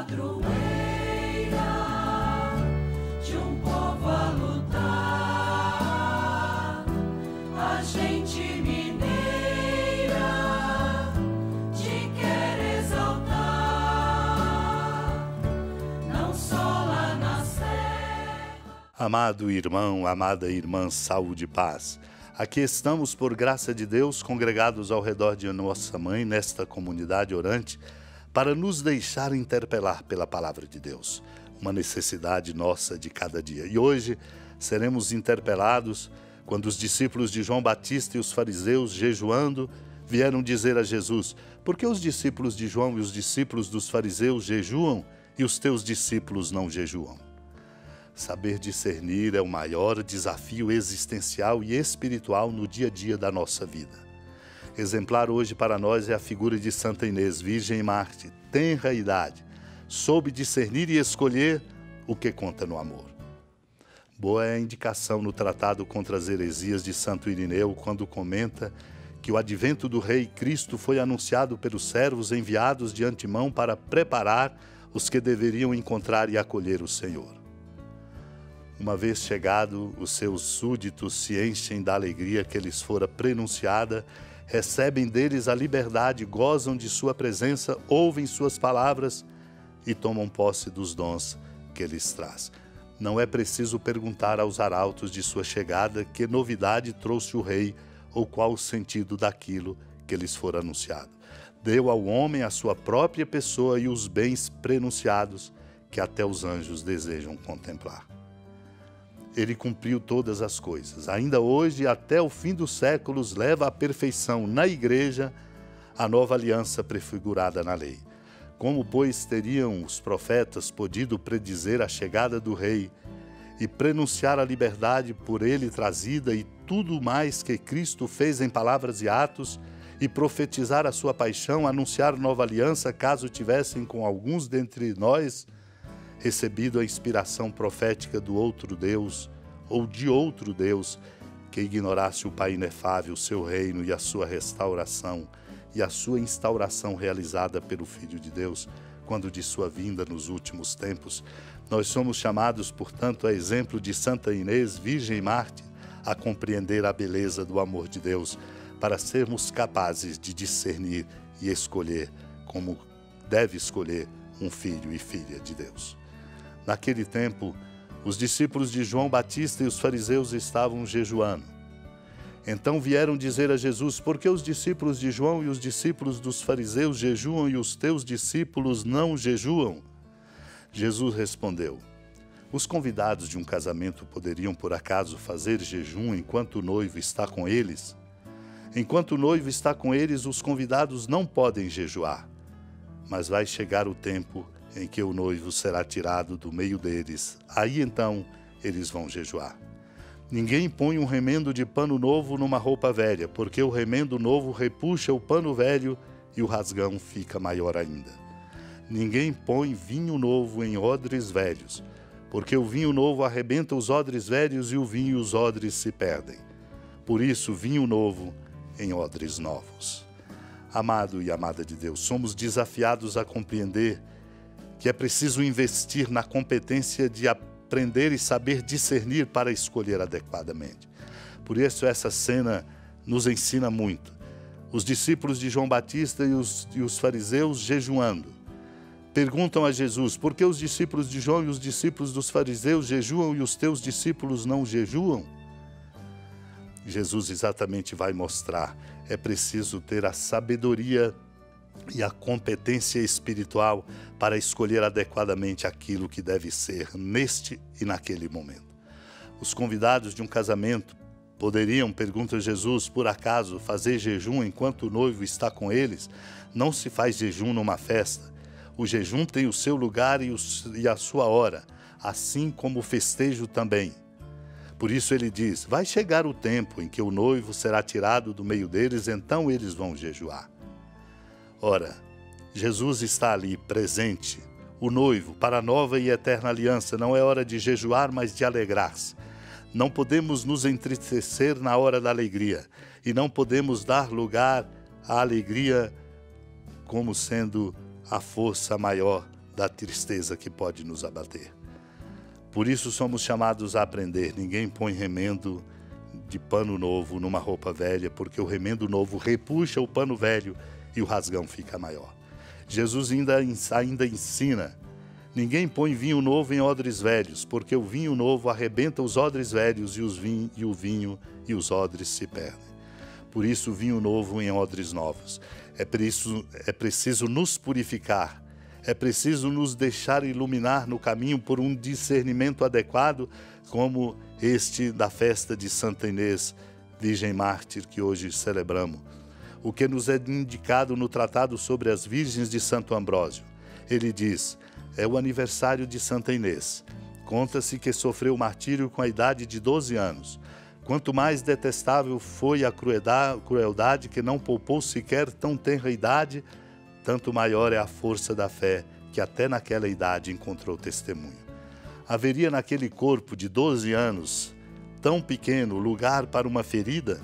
padroeira de um povo a lutar, a gente mineira te quer exaltar, não só lá na serra. Amado irmão, amada irmã, saúde e paz. Aqui estamos, por graça de Deus, congregados ao redor de nossa mãe, nesta comunidade orante, para nos deixar interpelar pela palavra de Deus, uma necessidade nossa de cada dia. E hoje seremos interpelados quando os discípulos de João Batista e os fariseus, jejuando, vieram dizer a Jesus: por que os discípulos de João e os discípulos dos fariseus jejuam e os teus discípulos não jejuam? Saber discernir é o maior desafio existencial e espiritual no dia a dia da nossa vida. Exemplar hoje para nós é a figura de Santa Inês, virgem e mártir, tenra idade, soube discernir e escolher o que conta no amor. Boa é a indicação no Tratado contra as Heresias de Santo Irineu, quando comenta que o advento do Rei Cristo foi anunciado pelos servos enviados de antemão para preparar os que deveriam encontrar e acolher o Senhor. Uma vez chegado, os seus súditos se enchem da alegria que lhes fora prenunciada, recebem deles a liberdade, gozam de sua presença, ouvem suas palavras e tomam posse dos dons que lhes traz. Não é preciso perguntar aos arautos de sua chegada que novidade trouxe o rei ou qual o sentido daquilo que lhes for anunciado. Deu ao homem a sua própria pessoa e os bens prenunciados que até os anjos desejam contemplar. Ele cumpriu todas as coisas. Ainda hoje, até o fim dos séculos, leva à perfeição na Igreja a nova aliança prefigurada na lei. Como, pois, teriam os profetas podido predizer a chegada do Rei e prenunciar a liberdade por ele trazida e tudo mais que Cristo fez em palavras e atos, e profetizar a sua paixão, anunciar nova aliança, caso tivessem com alguns dentre nós recebido a inspiração profética do outro Deus, ou de outro Deus, que ignorasse o Pai inefável, o seu reino e a sua restauração, e a sua instauração realizada pelo Filho de Deus, quando de sua vinda nos últimos tempos. Nós somos chamados, portanto, a exemplo de Santa Inês, virgem e mártir, a compreender a beleza do amor de Deus, para sermos capazes de discernir e escolher como deve escolher um filho e filha de Deus. Naquele tempo, os discípulos de João Batista e os fariseus estavam jejuando. Então vieram dizer a Jesus: por que os discípulos de João e os discípulos dos fariseus jejuam e os teus discípulos não jejuam? Jesus respondeu: os convidados de um casamento poderiam por acaso fazer jejum enquanto o noivo está com eles? Enquanto o noivo está com eles, os convidados não podem jejuar. Mas vai chegar o tempo em que o noivo será tirado do meio deles. Aí então eles vão jejuar. Ninguém põe um remendo de pano novo numa roupa velha, porque o remendo novo repuxa o pano velho e o rasgão fica maior ainda. Ninguém põe vinho novo em odres velhos, porque o vinho novo arrebenta os odres velhos e o vinho e os odres se perdem. Por isso, vinho novo em odres novos. Amado e amada de Deus, somos desafiados a compreender que é preciso investir na competência de aprender e saber discernir para escolher adequadamente. Por isso essa cena nos ensina muito. Os discípulos de João Batista e os fariseus jejuando. Perguntam a Jesus: por que os discípulos de João e os discípulos dos fariseus jejuam e os teus discípulos não jejuam? Jesus exatamente vai mostrar. É preciso ter a sabedoria e a competência espiritual para escolher adequadamente aquilo que deve ser neste e naquele momento. Os convidados de um casamento poderiam, pergunta Jesus, por acaso fazer jejum enquanto o noivo está com eles? Não se faz jejum numa festa. O jejum tem o seu lugar e a sua hora, assim como o festejo também. Por isso ele diz: vai chegar o tempo em que o noivo será tirado do meio deles, então eles vão jejuar. Ora, Jesus está ali, presente, o noivo, para a nova e eterna aliança. Não é hora de jejuar, mas de alegrar-se. Não podemos nos entristecer na hora da alegria, e não podemos dar lugar à alegria como sendo a força maior da tristeza que pode nos abater. Por isso somos chamados a aprender. Ninguém põe remendo de pano novo numa roupa velha, porque o remendo novo repuxa o pano velho e o rasgão fica maior. Jesus ainda ensina: ninguém põe vinho novo em odres velhos, porque o vinho novo arrebenta os odres velhos e o vinho e os odres se perdem. Por isso, vinho novo em odres novos. É preciso nos purificar. É preciso nos deixar iluminar no caminho por um discernimento adequado, como este da festa de Santa Inês, Virgem Mártir, que hoje celebramos. O que nos é indicado no Tratado sobre as Virgens de Santo Ambrósio. Ele diz: é o aniversário de Santa Inês. Conta-se que sofreu martírio com a idade de 12 anos. Quanto mais detestável foi a crueldade que não poupou sequer tão tenra idade, tanto maior é a força da fé que até naquela idade encontrou testemunho. Haveria naquele corpo de 12 anos, tão pequeno, lugar para uma ferida?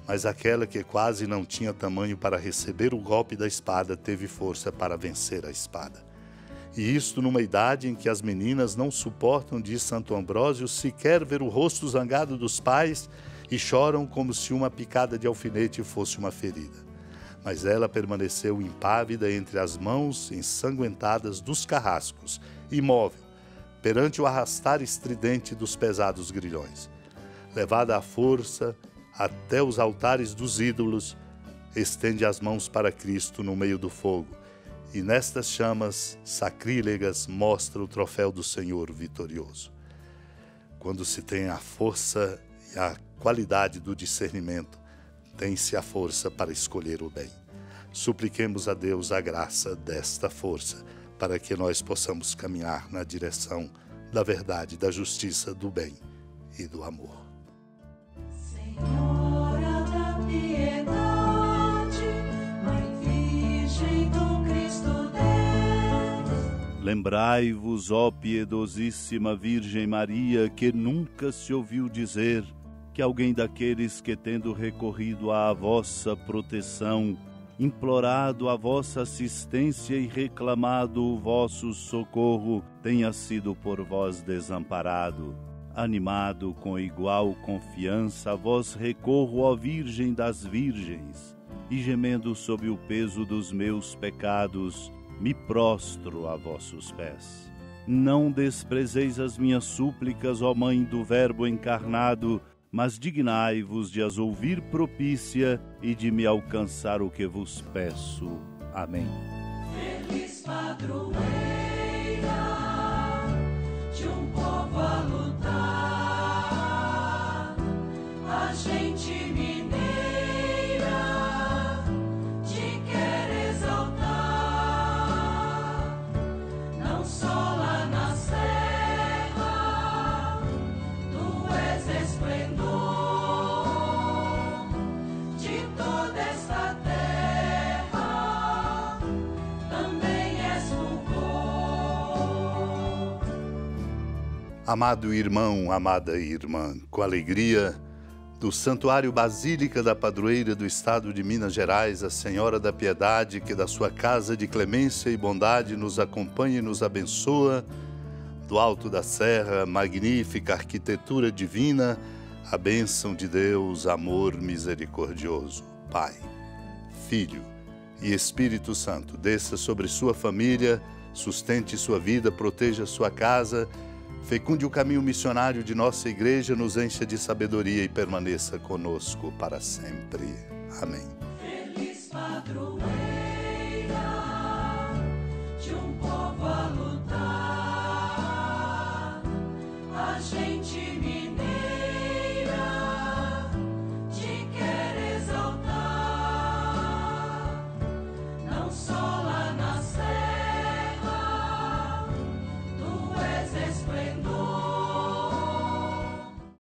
Mas aquela que quase não tinha tamanho para receber o golpe da espada teve força para vencer a espada. E isto numa idade em que as meninas não suportam, diz Santo Ambrósio, sequer ver o rosto zangado dos pais e choram como se uma picada de alfinete fosse uma ferida. Mas ela permaneceu impávida entre as mãos ensanguentadas dos carrascos, imóvel, perante o arrastar estridente dos pesados grilhões. Levada à força até os altares dos ídolos, estende as mãos para Cristo no meio do fogo, e nestas chamas sacrílegas mostra o troféu do Senhor vitorioso. Quando se tem a força e a qualidade do discernimento, tem-se a força para escolher o bem. Supliquemos a Deus a graça desta força, para que nós possamos caminhar na direção da verdade, da justiça, do bem e do amor. Senhora da piedade, Mãe Virgem do Cristo Deus. Lembrai-vos, ó piedosíssima Virgem Maria, que nunca se ouviu dizer que alguém daqueles que, tendo recorrido à vossa proteção, implorado a vossa assistência e reclamado o vosso socorro, tenha sido por vós desamparado. Animado com igual confiança, a vós recorro, ó Virgem das Virgens, e gemendo sob o peso dos meus pecados, me prostro a vossos pés. Não desprezeis as minhas súplicas, ó Mãe do Verbo encarnado, mas dignai-vos de as ouvir propícia e de me alcançar o que vos peço. Amém. Feliz padroeira de um povo a lutar, a gente mineira te quer exaltar, não só lá na serra, tu és esplendor de toda esta terra, também és fulgor. Amado irmão, amada irmã, com alegria, do Santuário Basílica da Padroeira do Estado de Minas Gerais, a Senhora da Piedade, que da sua casa de clemência e bondade nos acompanha e nos abençoa, do alto da serra, magnífica arquitetura divina, a bênção de Deus, amor misericordioso, Pai, Filho e Espírito Santo, desça sobre sua família, sustente sua vida, proteja sua casa, fecunde o caminho missionário de nossa igreja, nos encha de sabedoria e permaneça conosco para sempre. Amém. Feliz padroeira de um povo a lutar.